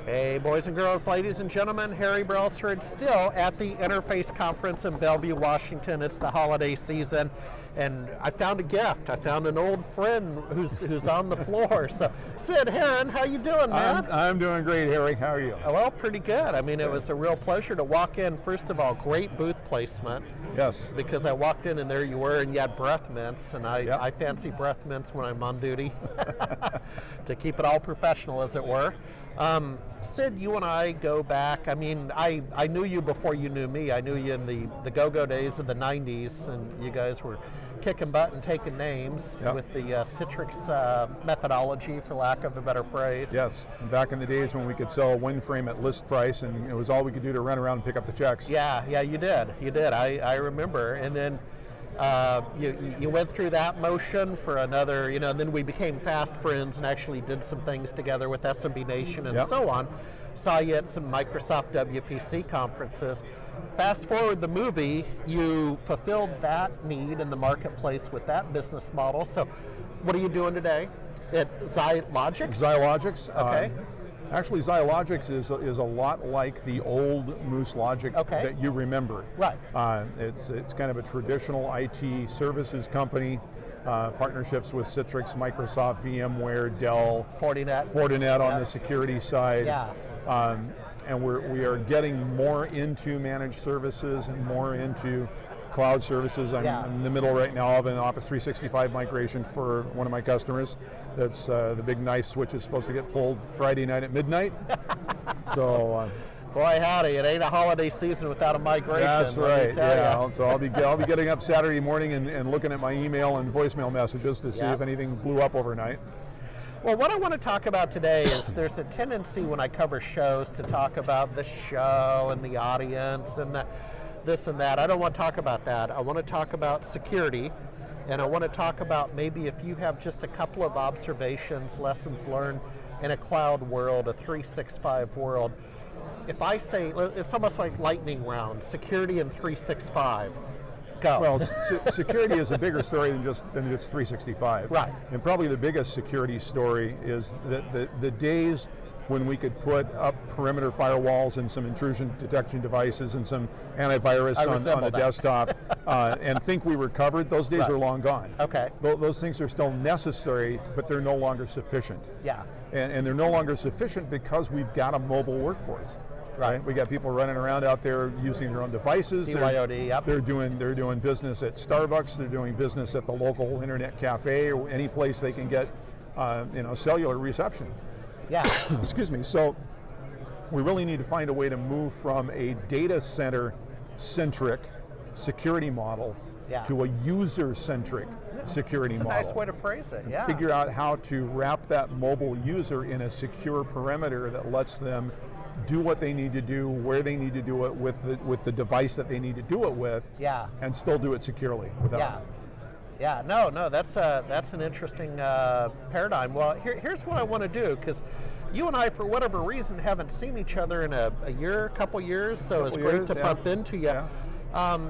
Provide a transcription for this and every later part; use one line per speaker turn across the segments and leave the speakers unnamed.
Hey, boys and girls, ladies and gentlemen, Harry Brailsford still at the Interface Conference in Bellevue, Washington. It's the holiday season, and I found a gift. I found an old friend who's on the floor. So, Sid Herron, how you doing, man?
I'm doing great, Harry. How are you?
Well, pretty good. I mean, it was a real pleasure to walk in. First of all, great booth placement.
Yes.
Because I walked in and there you were, and you had breath mints, and I fancy breath mints when I'm on duty to keep it all professional, as it were. Sid, you and I go back. I mean, I knew you before you knew me. I knew you in the go-go days of the 90s, and you guys were kicking butt and taking names with the Citrix methodology, for lack of a better phrase.
Yes, back in the days when we could sell a wind frame at list price, and it was all we could do to run around and pick up the checks.
Yeah, you did. I remember. And then you went through that motion for another, and then we became fast friends and actually did some things together with SMB Nation and so on. Saw you at some Microsoft WPC conferences. Fast forward the movie, you fulfilled that need in the marketplace with that business model. So what are you doing today at Xilogics?
Xilogics.
Okay.
Actually, Xilogics is a lot like the old Moose Logic that you remember.
Right.
It's kind of a traditional IT services company, partnerships with Citrix, Microsoft, VMware, Dell, Fortinet on the security side.
Yeah.
And we are getting more into managed services and more into cloud services. I'm in the middle right now of an Office 365 migration for one of my customers. That's the big knife switch is supposed to get pulled Friday night at midnight. So,
boy howdy, it ain't a holiday season without a migration.
That's right.
Yeah.
So I'll be getting up Saturday morning and looking at my email and voicemail messages to see if anything blew up overnight.
Well, what I want to talk about today is there's a tendency when I cover shows to talk about the show and the audience and this and that. I don't want to talk about that. I want to talk about security, and I want to talk about maybe if you have just a couple of observations, lessons learned in a cloud world, a 365 world. If I say, it's almost like lightning round, security in 365. Go.
Well, security is a bigger story than just 365.
Right.
And probably the biggest security story is that the days when we could put up perimeter firewalls and some intrusion detection devices and some antivirus on the desktop and think we were covered, those days are long gone.
Okay.
Those things are still necessary, but they're no longer sufficient.
Yeah.
And they're no longer sufficient because we've got a mobile workforce. Right. We got people running around out there using their own devices.
BYOD,
They're doing business at Starbucks. They're doing business at the local internet cafe or any place they can get, cellular reception.
Yeah.
Excuse me. So we really need to find a way to move from a data center centric security model to a user centric security model.
That's a nice way to phrase it. Yeah.
Figure out how to wrap that mobile user in a secure perimeter that lets them do what they need to do, where they need to do it with the device that they need to do it with, and still do it securely without.
No, that's an interesting paradigm. Well, here's what I want to do, because you and I, for whatever reason, haven't seen each other in a couple years, so it's great to bump into you. Yeah.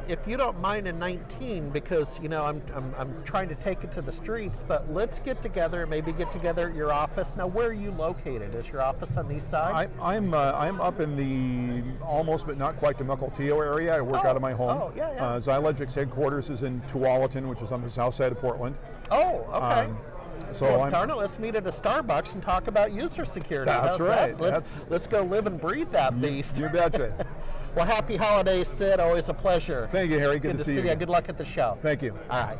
If you don't mind in 19, because I'm trying to take it to the streets, but let's get together, maybe get together at your office. Now, where are you located? Is your office on the east side?
I'm up in the almost but not quite the Mukilteo area. I work out of my home. Xilogics headquarters is in Tualatin, which is on the south side of Portland.
Oh, okay. Darn it, let's meet at a Starbucks and talk about user security.
That's right.
Let's go live and breathe that beast.
You betcha.
Well, happy holidays, Sid. Always a pleasure.
Thank you, Harry. Good to see you.
Good luck at the show.
Thank you.
All right.